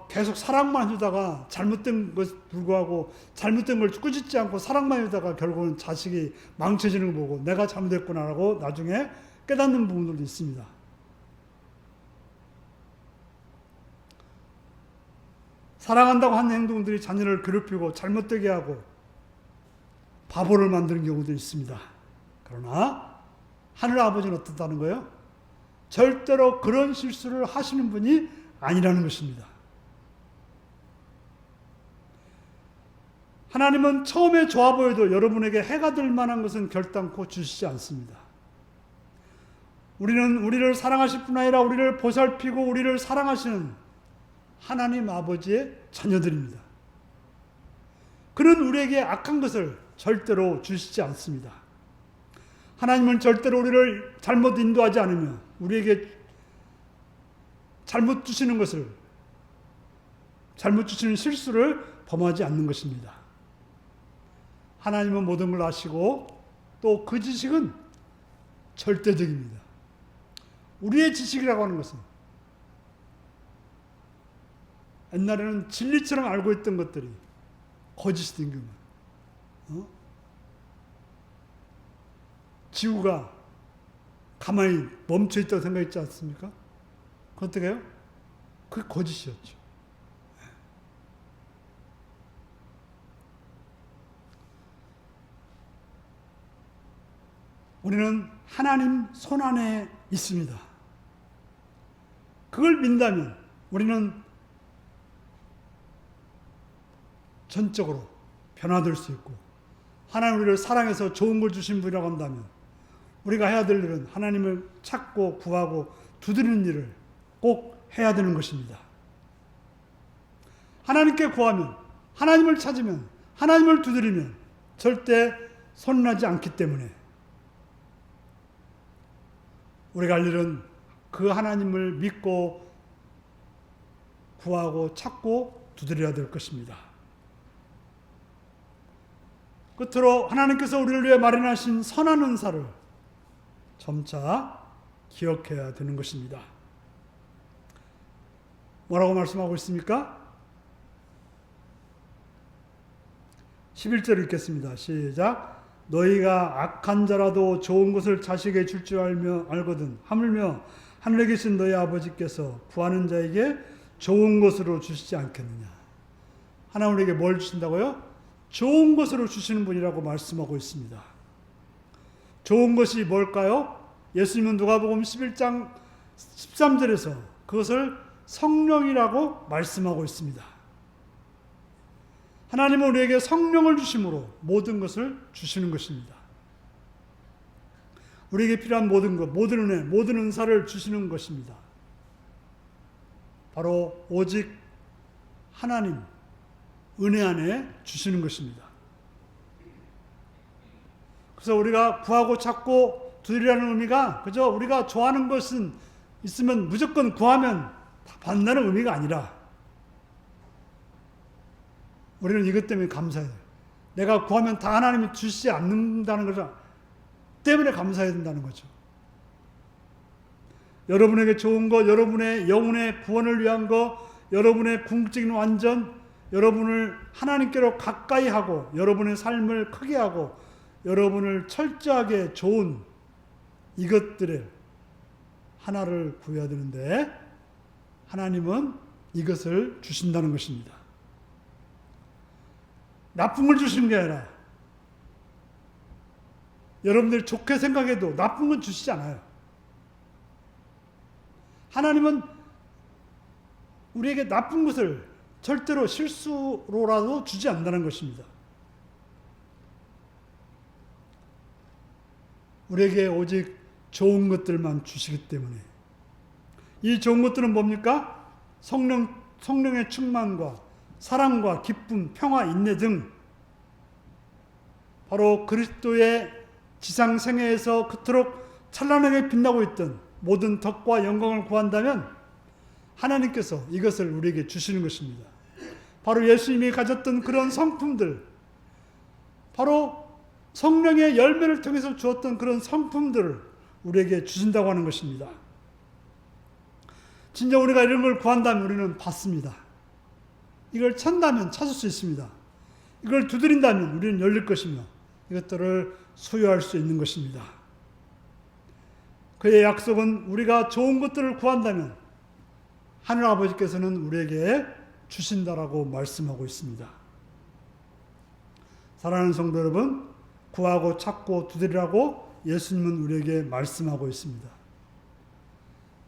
계속 사랑만 해주다가 잘못된 것 불구하고 잘못된 걸 꾸짖지 않고 사랑만 해주다가 결국은 자식이 망쳐지는 거 보고 내가 잘못했구나라고 나중에 깨닫는 부분들도 있습니다. 사랑한다고 하는 행동들이 자녀를 괴롭히고 잘못되게 하고 바보를 만드는 경우도 있습니다. 그러나 하늘 아버지는 어떻다는 거예요? 절대로 그런 실수를 하시는 분이 아니라는 것입니다. 하나님은 처음에 좋아 보여도 여러분에게 해가 될 만한 것은 결단코 주시지 않습니다. 우리는 우리를 사랑하실 뿐 아니라 우리를 보살피고 우리를 사랑하시는 하나님 아버지의 자녀들입니다. 그는 우리에게 악한 것을 절대로 주시지 않습니다. 하나님은 절대로 우리를 잘못 인도하지 않으며 우리에게 잘못 주시는 것을, 잘못 주시는 실수를 범하지 않는 것입니다. 하나님은 모든 걸 아시고 또 그 지식은 절대적입니다. 우리의 지식이라고 하는 것은 옛날에는 진리처럼 알고 있던 것들이 거짓이 된 경우, 지구가 가만히 멈춰있다고 생각했지 않습니까? 그 어떻게 해요? 그게 거짓이었죠. 우리는 하나님 손안에 있습니다. 그걸 믿는다면 우리는 전적으로 변화될 수 있고, 하나님 우리를 사랑해서 좋은 걸 주신 분이라고 한다면 우리가 해야 될 일은 하나님을 찾고 구하고 두드리는 일을 꼭 해야 되는 것입니다. 하나님께 구하면, 하나님을 찾으면, 하나님을 두드리면 절대 손나지 않기 때문에 우리가 할 일은 그 하나님을 믿고 구하고 찾고 두드려야 될 것입니다. 끝으로 하나님께서 우리를 위해 마련하신 선한 은사를 점차 기억해야 되는 것입니다. 뭐라고 말씀하고 있습니까? 11절 읽겠습니다. 시작. 너희가 악한 자라도 좋은 것을 자식에게 줄 줄 알거든 하물며 하늘에 계신 너희 아버지께서 구하는 자에게 좋은 것으로 주시지 않겠느냐. 하나님 우리에게 뭘 주신다고요? 좋은 것으로 주시는 분이라고 말씀하고 있습니다. 좋은 것이 뭘까요? 예수님은 누가복음 11장 13절에서 그것을 성령이라고 말씀하고 있습니다. 하나님은 우리에게 성령을 주심으로 모든 것을 주시는 것입니다. 우리에게 필요한 모든 것, 모든 은혜, 모든 은사를 주시는 것입니다. 바로 오직 하나님 은혜 안에 주시는 것입니다. 그래서 우리가 구하고 찾고 두드리라는 의미가 그저 우리가 좋아하는 것은 있으면 무조건 구하면 다 받는다는 의미가 아니라 우리는 이것 때문에 감사해요. 내가 구하면 다 하나님이 주시지 않는다는 거죠. 때문에 감사해야 된다는 거죠. 여러분에게 좋은 것, 여러분의 영혼의 구원을 위한 것, 여러분의 궁극적인 완전, 여러분을 하나님께로 가까이 하고 여러분의 삶을 크게 하고 여러분을 철저하게 좋은 이것들의 하나를 구해야 되는데 하나님은 이것을 주신다는 것입니다. 나쁜 걸 주시는 게 아니라 여러분들이 좋게 생각해도 나쁜 건 주시지 않아요. 하나님은 우리에게 나쁜 것을 절대로 실수로라도 주지 않는다는 것입니다. 우리에게 오직 좋은 것들만 주시기 때문에 이 좋은 것들은 뭡니까? 성령의 충만과 사랑과 기쁨, 평화, 인내 등 바로 그리스도의 지상 생애에서 그토록 찬란하게 빛나고 있던 모든 덕과 영광을 구한다면 하나님께서 이것을 우리에게 주시는 것입니다. 바로 예수님이 가졌던 그런 성품들, 바로 성령의 열매를 통해서 주었던 그런 성품들을 우리에게 주신다고 하는 것입니다. 진정 우리가 이런 걸 구한다면 우리는 받습니다. 이걸 찾는다면 찾을 수 있습니다. 이걸 두드린다면 우리는 열릴 것이며 이것들을 소유할 수 있는 것입니다. 그의 약속은 우리가 좋은 것들을 구한다면 하늘 아버지께서는 우리에게 주신다라고 말씀하고 있습니다. 사랑하는 성도 여러분, 구하고 찾고 두드리라고 예수님은 우리에게 말씀하고 있습니다.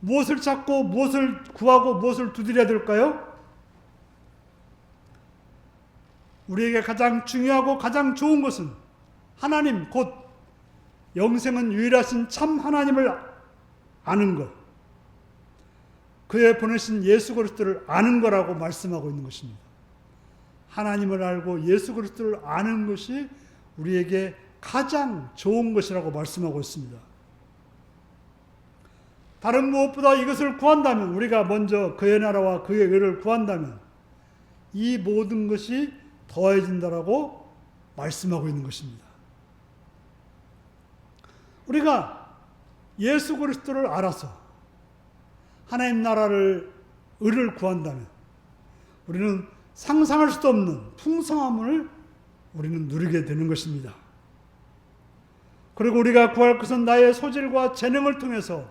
무엇을 찾고 무엇을 구하고 무엇을 두드려야 될까요? 우리에게 가장 중요하고 가장 좋은 것은 하나님, 곧 영생은 유일하신 참 하나님을 아는 것, 그의 보내신 예수 그리스도를 아는 거라고 말씀하고 있는 것입니다. 하나님을 알고 예수 그리스도를 아는 것이 우리에게 가장 좋은 것이라고 말씀하고 있습니다. 다른 무엇보다 이것을 구한다면, 우리가 먼저 그의 나라와 그의 의를 구한다면 이 모든 것이 더해진다라고 말씀하고 있는 것입니다. 우리가 예수 그리스도를 알아서 하나님 나라를 의를 구한다면 우리는 상상할 수도 없는 풍성함을 우리는 누리게 되는 것입니다. 그리고 우리가 구할 것은 나의 소질과 재능을 통해서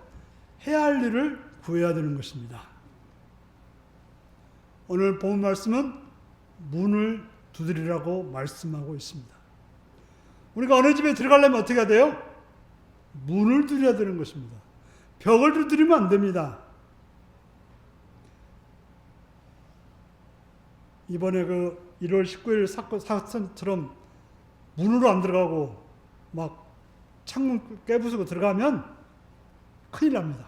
해야 할 일을 구해야 되는 것입니다. 오늘 본 말씀은 문을 두드리라고 말씀하고 있습니다. 우리가 어느 집에 들어가려면 어떻게 해야 돼요? 문을 두드려야 되는 것입니다. 벽을 두드리면 안 됩니다. 이번에 그 1월 19일 사건처럼 문으로 안 들어가고 막 창문 깨부수고 들어가면 큰일 납니다.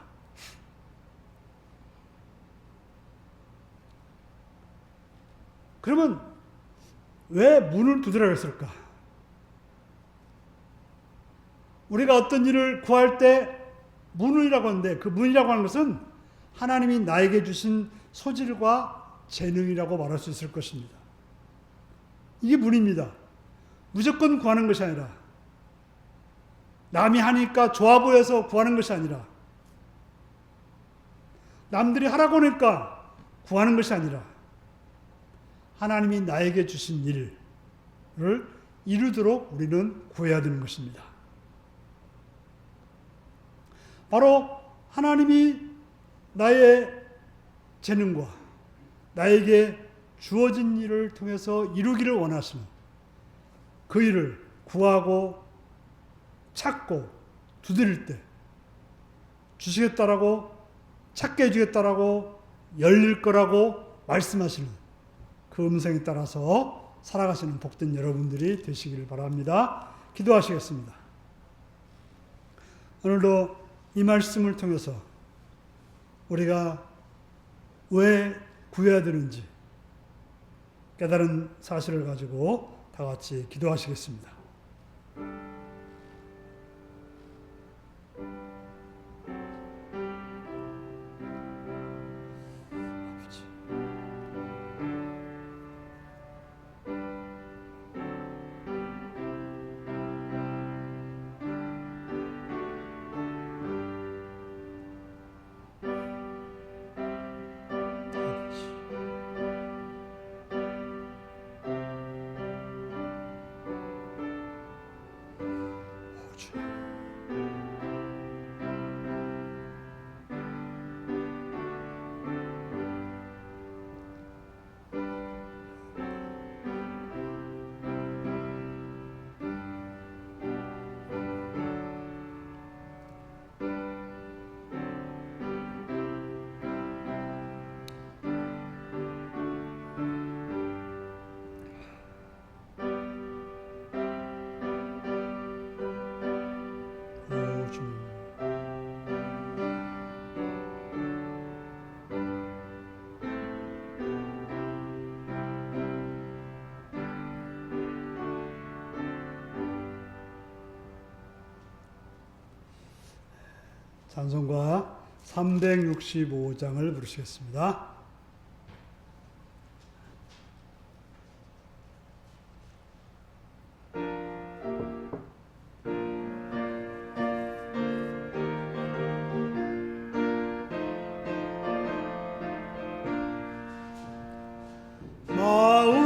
그러면 왜 문을 두드려야 했을까? 우리가 어떤 일을 구할 때 문이라고 하는데, 그 문이라고 하는 것은 하나님이 나에게 주신 소질과 재능이라고 말할 수 있을 것입니다. 이게 문입니다. 무조건 구하는 것이 아니라, 남이 하니까 좋아 보여서 구하는 것이 아니라, 남들이 하라고 하니까 구하는 것이 아니라, 하나님이 나에게 주신 일을 이루도록 우리는 구해야 되는 것입니다. 바로 하나님이 나의 재능과 나에게 주어진 일을 통해서 이루기를 원하시는 그 일을 구하고 찾고 두드릴 때 주시겠다라고, 찾게 해주겠다라고, 열릴 거라고 말씀하시는 그 음성에 따라서 살아가시는 복된 여러분들이 되시기를 바랍니다. 기도하시겠습니다. 오늘도 이 말씀을 통해서 우리가 왜 구해야 되는지 깨달은 사실을 가지고 다 같이 기도하시겠습니다. 찬송가 365장을 부르시겠습니다.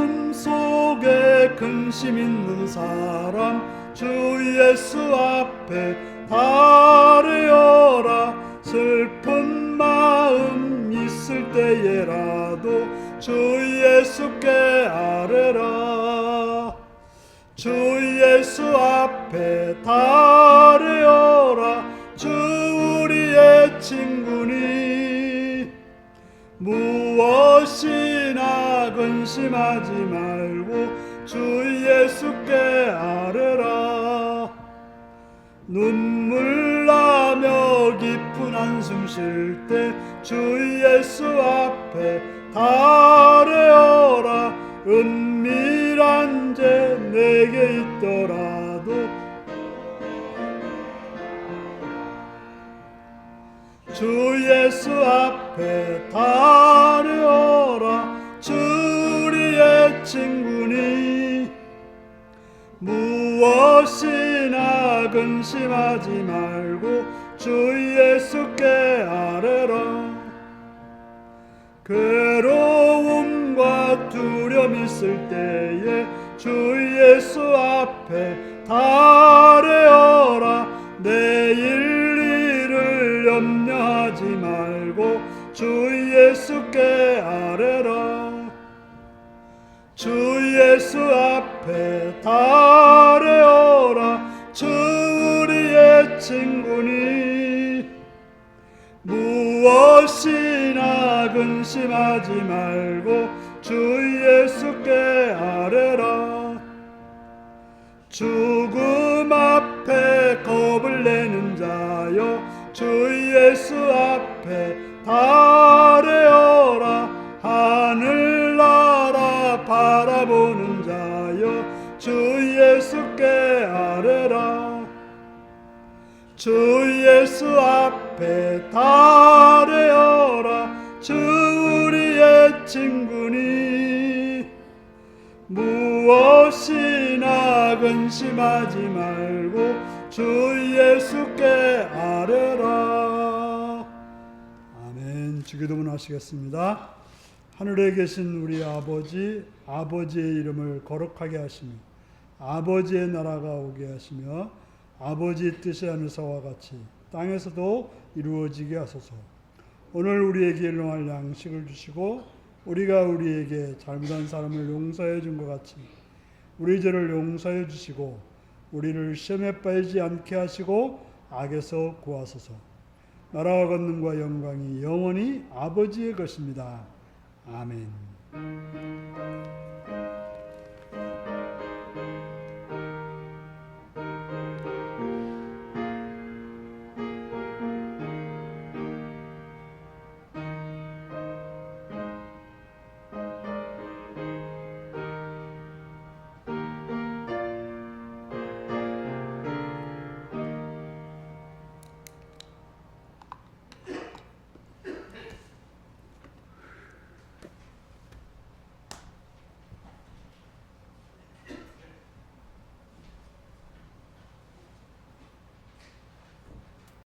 마음속에 근심 있는 사람 주 예수 앞에 아뢰어라. 슬픈 마음 있을 때에라도 주 주 예수께 아뢰라. 주 예수 앞에 달려라. 주 우리의 친구니 무엇이나 근심하지 말고 주 예수께 아뢰라. 눈물 나며 깊은 한숨 쉴 때 주 예수 앞에 달려라. 은밀한 죄 내게 있더라도 주 예수 앞에 달려라. 주 우리의 친구니 무엇이나 근심하지 말고 주 예수께 아뢰라. 괴로움과 두려움 있을 때에 주 예수 앞에 달려라. 내일 일을 염려하지 말고 주 예수께 아뢰라. 주 예수 앞에 달려라. 주 우리의 친구니 무엇이나 근심하지 말고 주 예수께 아뢰라. 죽음 앞에 겁을 내는 자여 주 예수 앞에 달려라. 하늘나라 바라보는 자여 주 예수께 아뢰라. 주 예수 앞에 달려라. 주 우리의 친구니 무엇이나 근심하지 말고 주 예수께 아뢰라. 아멘. 주기도문 하시겠습니다. 하늘에 계신 우리 아버지, 아버지의 이름을 거룩하게 하시며 아버지의 나라가 오게 하시며 아버지의 뜻이 하늘서와 같이 땅에서도 이루어지게 하소서. 오늘 우리에게 일용할 양식을 주시고 우리가 우리에게 잘못한 사람을 용서해 준 것 같이 우리 죄를 용서해 주시고 우리를 시험에 빠지지 않게 하시고 악에서 구하소서. 나라와 권능과 영광이 영원히 아버지의 것입니다. 아멘.